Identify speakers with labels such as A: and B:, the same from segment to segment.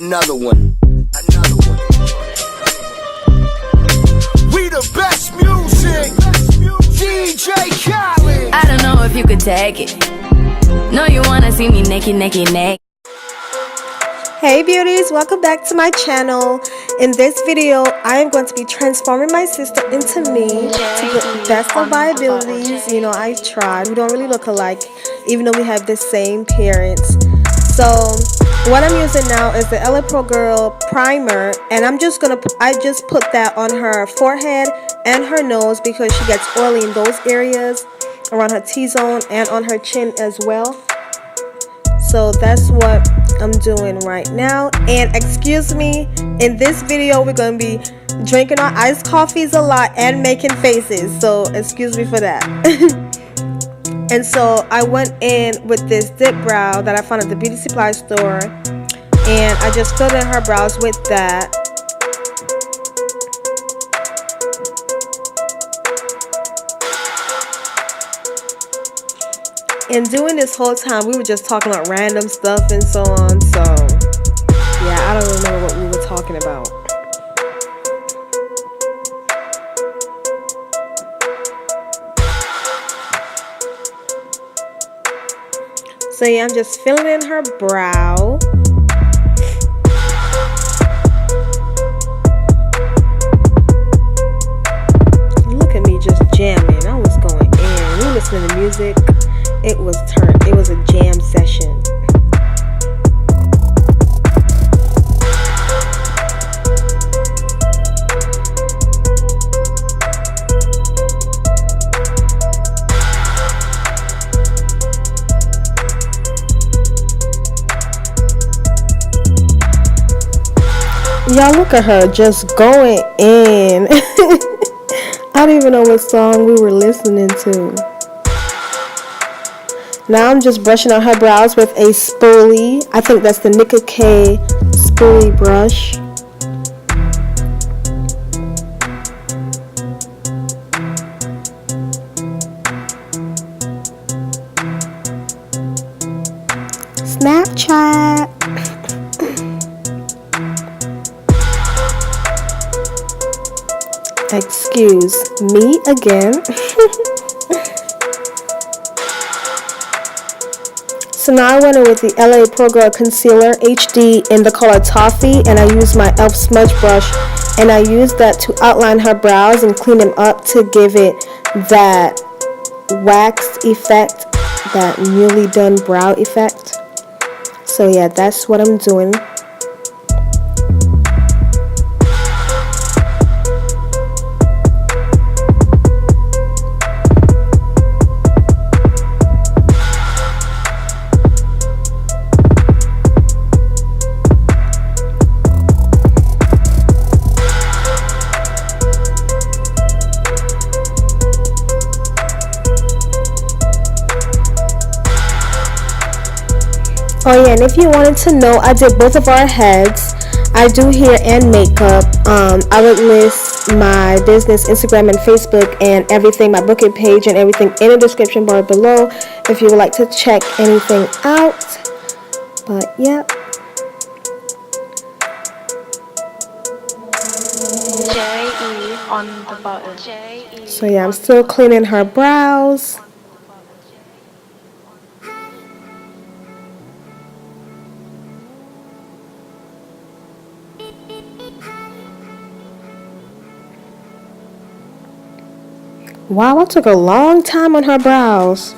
A: Another one. We the best music. DJ Khaled.
B: I don't know if you could take it. No, you wanna see me naked, naked, naked.
C: Hey beauties, welcome back to my channel. In this video, I am going to be transforming my sister into me to the best of my abilities. You know, I tried. We don't really look alike, even though we have the same parents. So what I'm using now is the LA Pro Girl primer, and I just put that on her forehead and her nose because she gets oily in those areas, around her T-zone and on her chin as well. So that's what I'm doing right now. And excuse me, in this video we're going to be drinking our iced coffees a lot and making faces, so excuse me for that. And so I went in with this dip brow that I found at the beauty supply store, and I just filled in her brows with that. And doing this whole time, we were just talking about random stuff and so on. So, yeah, I don't remember what we were talking about. So, yeah, I'm just filling in her brow. Look at me just jamming. I was going in. We were listening to music. It was a jam session. Y'all look at her just going in. I don't even know what song we were listening to. Now I'm just brushing out her brows with a spoolie. I think that's the Nicka K spoolie brush. Snapchat. Excuse me again. So now I went in with the LA Pro Girl Concealer HD in the color Toffee, and I used my e.l.f. smudge brush, and I used that to outline her brows and clean them up to give it that waxed effect, that newly done brow effect. So yeah, that's what I'm doing. Oh yeah, and if you wanted to know, I did both of our heads. I do hair and makeup. I would list my business Instagram and Facebook and everything, my booking page and everything in the description bar below if you would like to check anything out. But yeah.
D: J.E. on the button.
C: So yeah, I'm still cleaning her brows. Wow, I took a long time on her brows.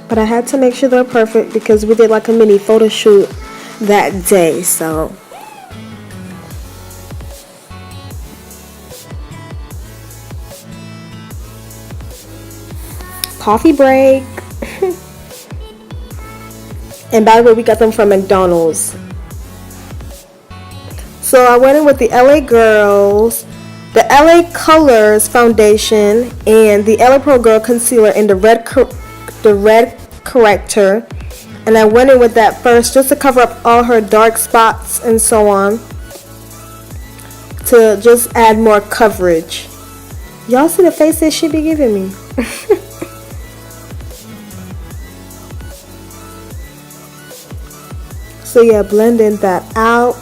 C: But I had to make sure they're perfect because we did like a mini photo shoot that day, so. Coffee break. And by the way, we got them from McDonald's. So I went in with the LA Girls, the LA Colors Foundation, and the LA Pro Girl Concealer in the red corrector. And I went in with that first just to cover up all her dark spots and so on, to just add more coverage. Y'all see the faces she be giving me? So yeah, blending that out.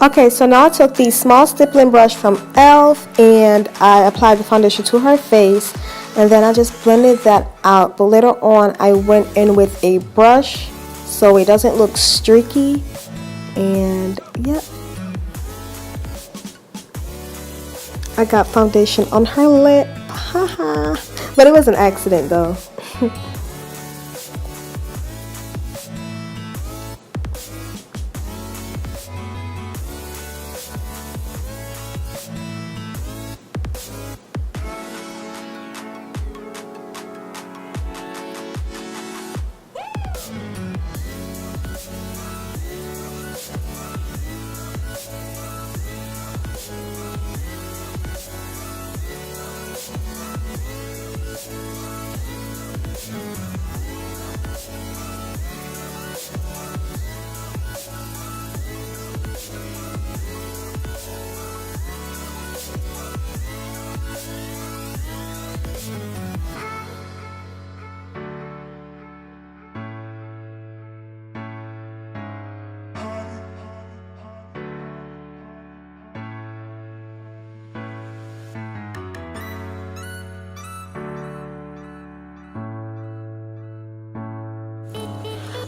C: Okay, so now I took the small stippling brush from e.l.f. and I applied the foundation to her face, and then I just blended that out. But later on I went in with a brush so it doesn't look streaky, and yep, I got foundation on her lip. Haha. But it was an accident though.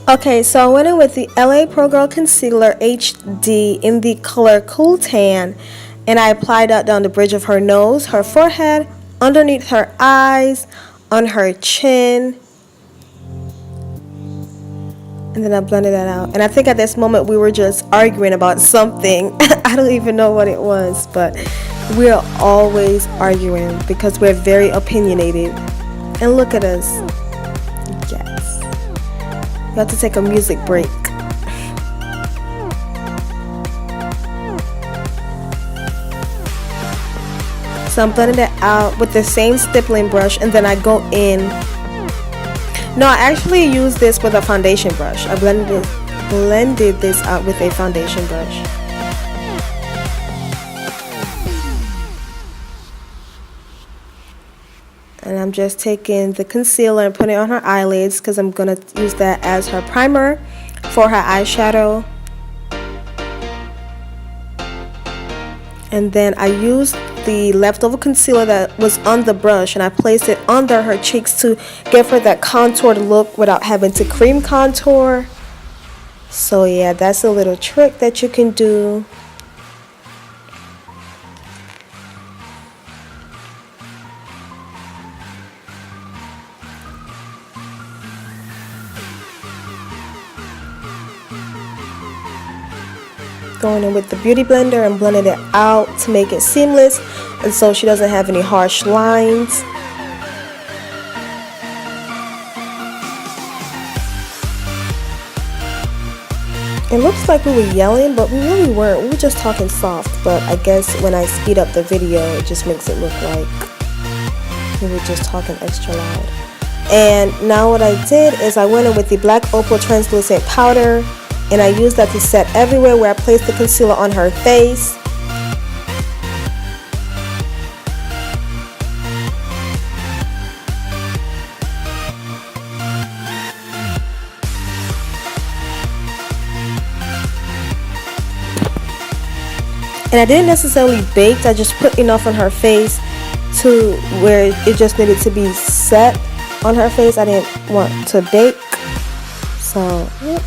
C: Okay, so I went in with the LA Pro Girl Concealer HD in the color Cool Tan, and I applied that down the bridge of her nose, her forehead, underneath her eyes, on her chin, and then I blended that out. And I think at this moment we were just arguing about something. I don't even know what it was, but we're always arguing because we're very opinionated. And look at us. Yes. We have to take a music break. So I'm blending it out with the same stippling brush, and then I go in. No, I actually used this with a foundation brush. I blended this out with a foundation brush. And I'm just taking the concealer and putting it on her eyelids because I'm going to use that as her primer for her eyeshadow. And then I used the leftover concealer that was on the brush and I placed it under her cheeks to give her that contoured look without having to cream contour. So yeah, that's a little trick that you can do. Going in with the beauty blender and blending it out to make it seamless and so she doesn't have any harsh lines. It looks like we were yelling, but we really weren't. We were just talking soft, but I guess when I speed up the video it just makes it look like we were just talking extra loud. And now what I did is I went in with the Black Opal translucent powder, and I used that to set everywhere where I placed the concealer on her face. And I didn't necessarily bake, I just put enough on her face to where it just needed to be set on her face. I didn't want to bake. So, yep.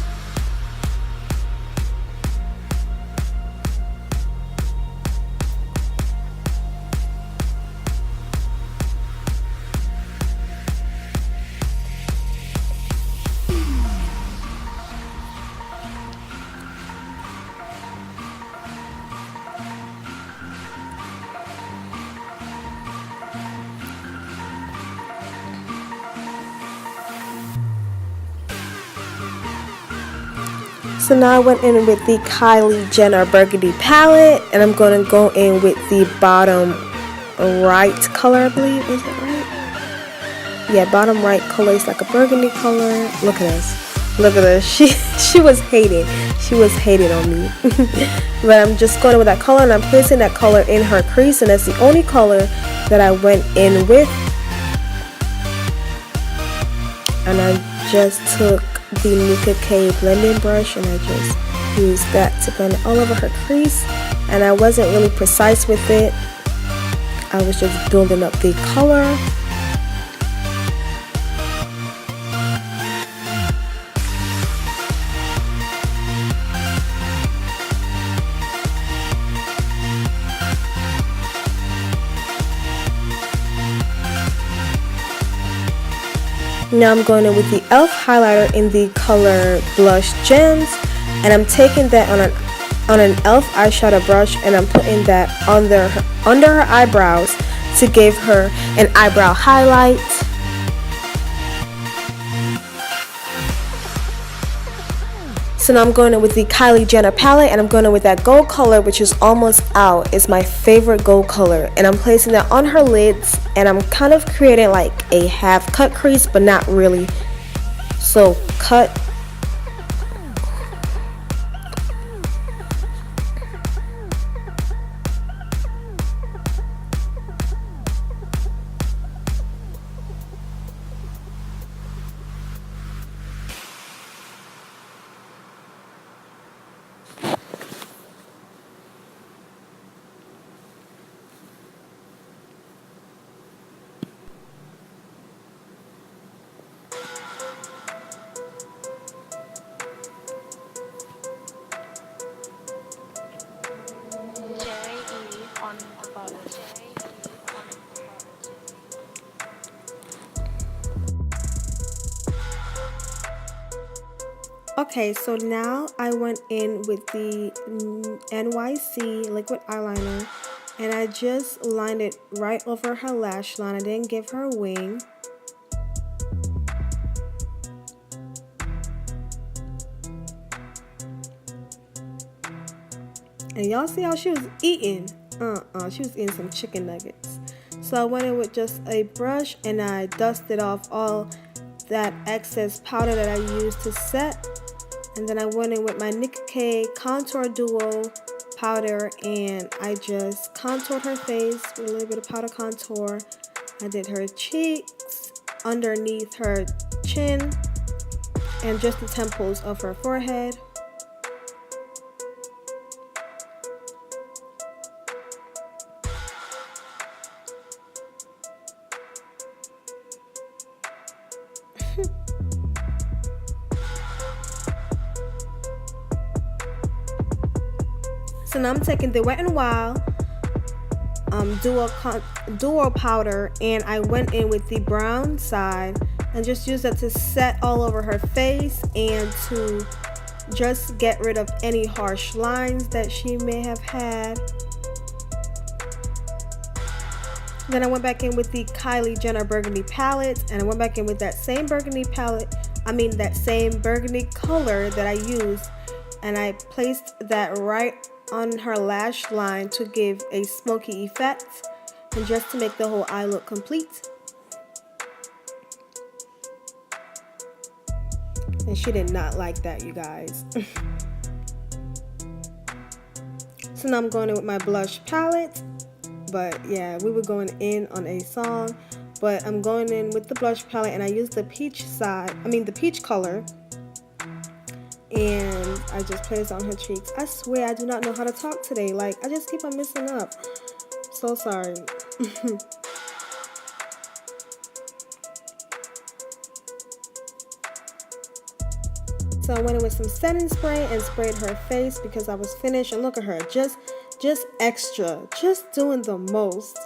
C: So now I went in with the Kylie Jenner Burgundy palette, and I'm going to go in with the bottom right color, I believe. Is it right? Yeah, bottom right color is like a burgundy color. Look at this. Look at this. She was hating. She was hating on me. But I'm just going with that color, and I'm placing that color in her crease, and that's the only color that I went in with. And I just took the B.V.O.T.D blending brush, and I just used that to blend it all over her crease. And I wasn't really precise with it. I was just building up the color. Now I'm going in with the e.l.f. highlighter in the color Blush Gems, and I'm taking that on an e.l.f. eyeshadow brush, and I'm putting that under her eyebrows to give her an eyebrow highlight. So now I'm going in with the Kylie Jenner palette, and I'm going in with that gold color, which is almost out. It's my favorite gold color, and I'm placing that on her lids, and I'm kind of creating like a half cut crease, but not really. So cut.
D: on the bottom.
C: Okay, so now I went in with the NYC liquid eyeliner, and I just lined it right over her lash line. I didn't give her a wing. And y'all see how she was eating? She was eating some chicken nuggets. So I went in with just a brush, and I dusted off all that excess powder that I used to set. And then I went in with my K Contour Duo powder, and I just contoured her face with a little bit of powder contour. I did her cheeks, underneath her chin, and just the temples of her forehead. So now I'm taking the Wet n Wild duo powder, and I went in with the brown side and just used that to set all over her face and to just get rid of any harsh lines that she may have had. Then I went back in with the Kylie Jenner Burgundy palette, and I went back in with that same burgundy palette, that same burgundy color that I used, and I placed that right on her lash line to give a smoky effect and just to make the whole eye look complete. And she did not like that, you guys. So now I'm going in with my blush palette. But yeah, we were going in on a song, but I'm going in with the blush palette, and I used the peach the peach color, and I just placed it on her cheeks. I swear I do not know how to talk today. Like, I just keep on messing up. So sorry. So I went in with some setting spray and sprayed her face because I was finished. And look at her, just extra, just doing the most.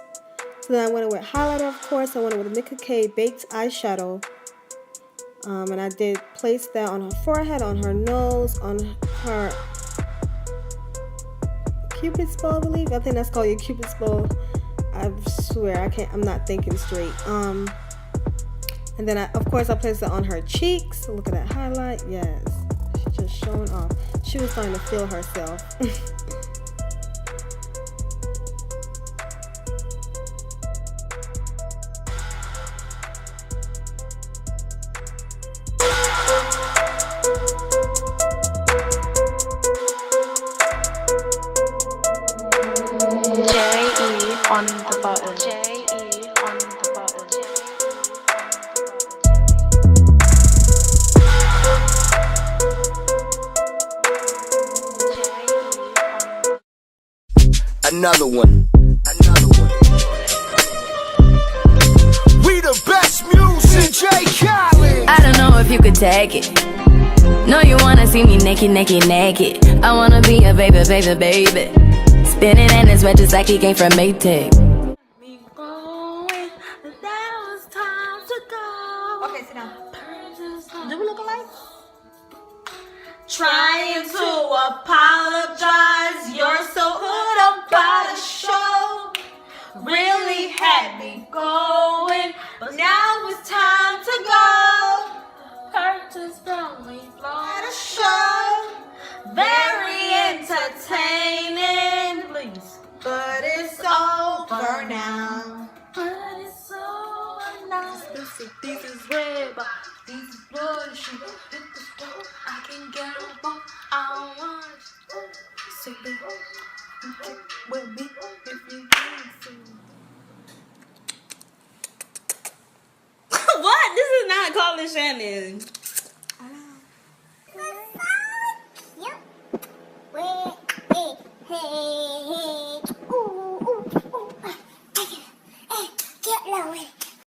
C: So then I went in with highlighter, of course. I went in with a K baked eyeshadow. And I did place that on her forehead, on her nose, on her Cupid's bow, I believe. I think that's called your Cupid's bow. I swear, I'm not thinking straight. And then of course I placed it on her cheeks. Look at that highlight. Yes, she's just showing off. She was starting to feel herself.
D: J.E. on the button. J.E. on the button.
A: Another one. Another one. We the best music, J. Khaled.
B: I don't know if you could take it. No, you wanna see me naked, naked, naked. I wanna be a baby, baby, baby. Spinning in his red just like he came from Maytag.
C: Okay, sit down. Do we look alike? Trying to apologize. You're so good about a show. Really had me going, but now it's time to go. Purchase from me, at a show. Very entertaining, please. But it's over now. But it's over now. This is red, but this is bullshit. Hit the store, I can get a bump. I want you. Say that you get with me if you need to. What? This is not Calling Shannon.